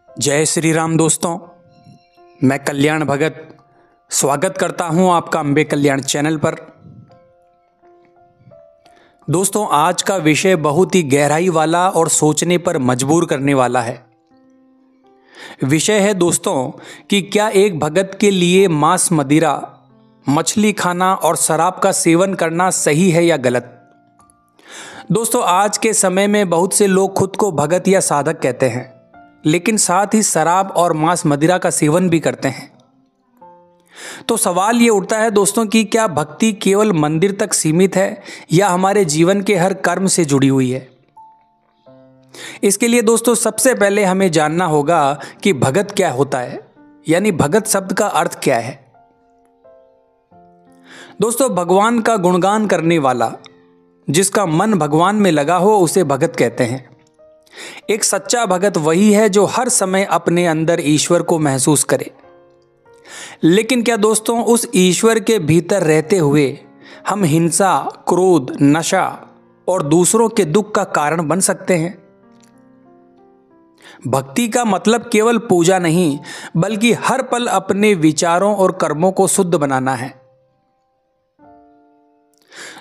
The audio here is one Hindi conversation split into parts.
जय श्री राम दोस्तों, मैं कल्याण भगत स्वागत करता हूं आपका अम्बे कल्याण चैनल पर। दोस्तों, आज का विषय बहुत ही गहराई वाला और सोचने पर मजबूर करने वाला है। विषय है दोस्तों कि क्या एक भगत के लिए मांस, मदिरा, मछली खाना और शराब का सेवन करना सही है या गलत। दोस्तों, आज के समय में बहुत से लोग खुद को भगत या साधक कहते हैं, लेकिन साथ ही शराब और मांस, मदिरा का सेवन भी करते हैं। तो सवाल ये उठता है दोस्तों कि क्या भक्ति केवल मंदिर तक सीमित है या हमारे जीवन के हर कर्म से जुड़ी हुई है। इसके लिए दोस्तों सबसे पहले हमें जानना होगा कि भगत क्या होता है, यानी भगत शब्द का अर्थ क्या है। दोस्तों, भगवान का गुणगान करने वाला, जिसका मन भगवान में लगा हो, उसे भगत कहते हैं। एक सच्चा भगत वही है जो हर समय अपने अंदर ईश्वर को महसूस करे। लेकिन क्या दोस्तों उस ईश्वर के भीतर रहते हुए हम हिंसा, क्रोध, नशा और दूसरों के दुख का कारण बन सकते हैं। भक्ति का मतलब केवल पूजा नहीं, बल्कि हर पल अपने विचारों और कर्मों को शुद्ध बनाना है।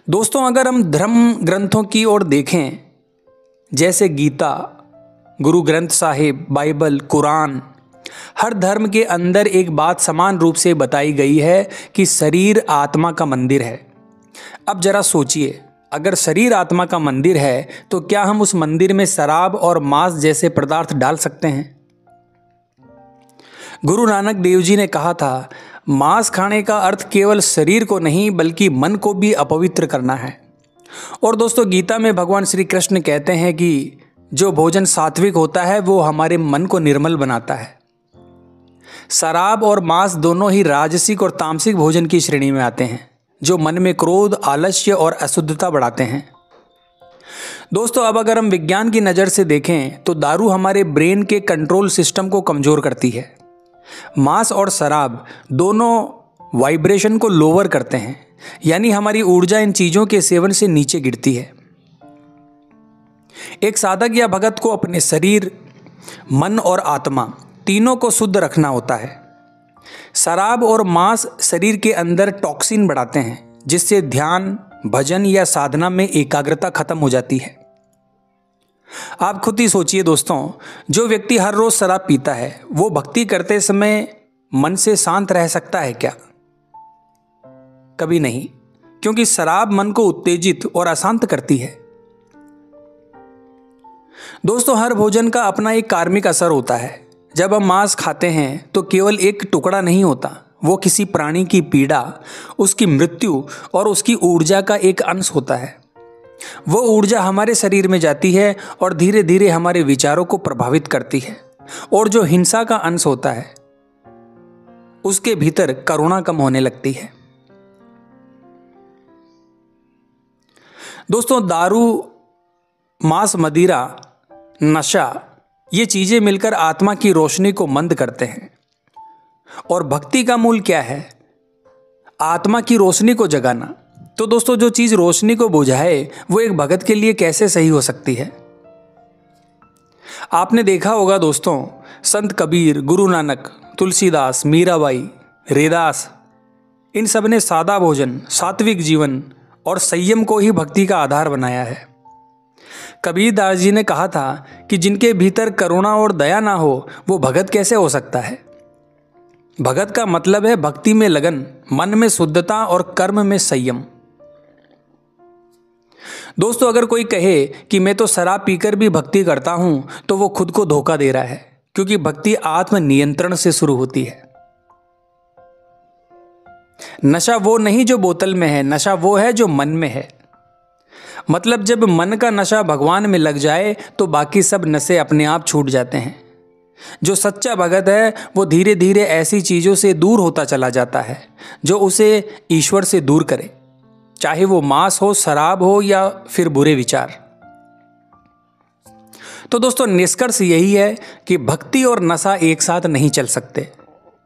दोस्तों, अगर हम धर्म ग्रंथों की ओर देखें, जैसे गीता, गुरु ग्रंथ साहिब, बाइबल, कुरान, हर धर्म के अंदर एक बात समान रूप से बताई गई है कि शरीर आत्मा का मंदिर है। अब जरा सोचिए, अगर शरीर आत्मा का मंदिर है तो क्या हम उस मंदिर में शराब और मांस जैसे पदार्थ डाल सकते हैं। गुरु नानक देव जी ने कहा था, मांस खाने का अर्थ केवल शरीर को नहीं बल्कि मन को भी अपवित्र करना है। और दोस्तों, गीता में भगवान श्री कृष्ण कहते हैं कि जो भोजन सात्विक होता है वो हमारे मन को निर्मल बनाता है। शराब और मांस दोनों ही राजसिक और तामसिक भोजन की श्रेणी में आते हैं, जो मन में क्रोध, आलस्य और अशुद्धता बढ़ाते हैं। दोस्तों, अब अगर हम विज्ञान की नज़र से देखें तो दारू हमारे ब्रेन के कंट्रोल सिस्टम को कमज़ोर करती है। मांस और शराब दोनों वाइब्रेशन को लोअर करते हैं, यानी हमारी ऊर्जा इन चीजों के सेवन से नीचे गिरती है। एक साधक या भगत को अपने शरीर, मन और आत्मा तीनों को शुद्ध रखना होता है। शराब और मांस शरीर के अंदर टॉक्सिन बढ़ाते हैं, जिससे ध्यान, भजन या साधना में एकाग्रता खत्म हो जाती है। आप खुद ही सोचिए दोस्तों, जो व्यक्ति हर रोज शराब पीता है वो भक्ति करते समय मन से शांत रह सकता है क्या? कभी नहीं, क्योंकि शराब मन को उत्तेजित और अशांत करती है। दोस्तों, हर भोजन का अपना एक कार्मिक असर होता है। जब हम मांस खाते हैं तो केवल एक टुकड़ा नहीं होता, वो किसी प्राणी की पीड़ा, उसकी मृत्यु और उसकी ऊर्जा का एक अंश होता है। वो ऊर्जा हमारे शरीर में जाती है और धीरे धीरे हमारे विचारों को प्रभावित करती है। और जो हिंसा का अंश होता है, उसके भीतर करुणा कम होने लगती है। दोस्तों, दारू, मांस, मदिरा, नशा, ये चीजें मिलकर आत्मा की रोशनी को मंद करते हैं। और भक्ति का मूल क्या है? आत्मा की रोशनी को जगाना। तो दोस्तों, जो चीज रोशनी को बुझाए वो एक भगत के लिए कैसे सही हो सकती है? आपने देखा होगा दोस्तों, संत कबीर, गुरु नानक, तुलसीदास, मीराबाई, रैदास, इन सब ने सादा भोजन, सात्विक जीवन और संयम को ही भक्ति का आधार बनाया है। कबीर दास जी ने कहा था कि जिनके भीतर करुणा और दया ना हो वो भगत कैसे हो सकता है। भगत का मतलब है भक्ति में लगन, मन में शुद्धता और कर्म में संयम। दोस्तों, अगर कोई कहे कि मैं तो शराब पीकर भी भक्ति करता हूं तो वो खुद को धोखा दे रहा है, क्योंकि भक्ति आत्म नियंत्रण से शुरू होती है। नशा वो नहीं जो बोतल में है, नशा वो है जो मन में है। मतलब जब मन का नशा भगवान में लग जाए तो बाकी सब नशे अपने आप छूट जाते हैं। जो सच्चा भगत है वो धीरे धीरे ऐसी चीजों से दूर होता चला जाता है जो उसे ईश्वर से दूर करे, चाहे वो मांस हो, शराब हो या फिर बुरे विचार। तो दोस्तों, निष्कर्ष यही है कि भक्ति और नशा एक साथ नहीं चल सकते,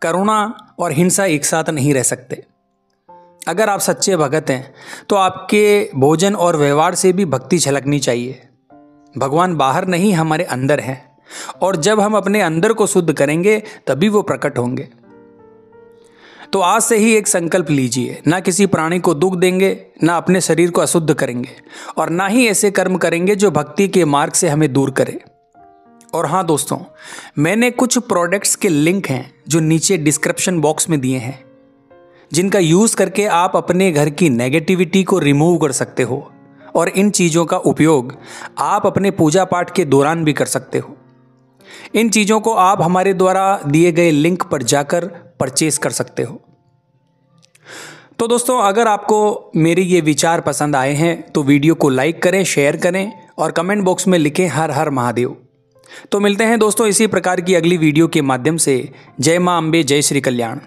करुणा और हिंसा एक साथ नहीं रह सकते। अगर आप सच्चे भगत हैं तो आपके भोजन और व्यवहार से भी भक्ति झलकनी चाहिए। भगवान बाहर नहीं, हमारे अंदर हैं। और जब हम अपने अंदर को शुद्ध करेंगे तभी वो प्रकट होंगे। तो आज से ही एक संकल्प लीजिए, ना किसी प्राणी को दुख देंगे, ना अपने शरीर को अशुद्ध करेंगे और ना ही ऐसे कर्म करेंगे जो भक्ति के मार्ग से हमें दूर करे। और हाँ दोस्तों, मैंने कुछ प्रोडक्ट्स के लिंक हैं जो नीचे डिस्क्रिप्शन बॉक्स में दिए हैं, जिनका यूज़ करके आप अपने घर की नेगेटिविटी को रिमूव कर सकते हो और इन चीज़ों का उपयोग आप अपने पूजा पाठ के दौरान भी कर सकते हो। इन चीज़ों को आप हमारे द्वारा दिए गए लिंक पर जाकर परचेज कर सकते हो। तो दोस्तों, अगर आपको मेरे ये विचार पसंद आए हैं तो वीडियो को लाइक करें, शेयर करें और कमेंट बॉक्स में लिखें हर हर महादेव। तो मिलते हैं दोस्तों इसी प्रकार की अगली वीडियो के माध्यम से। जय मां अम्बे, जय श्री कल्याण।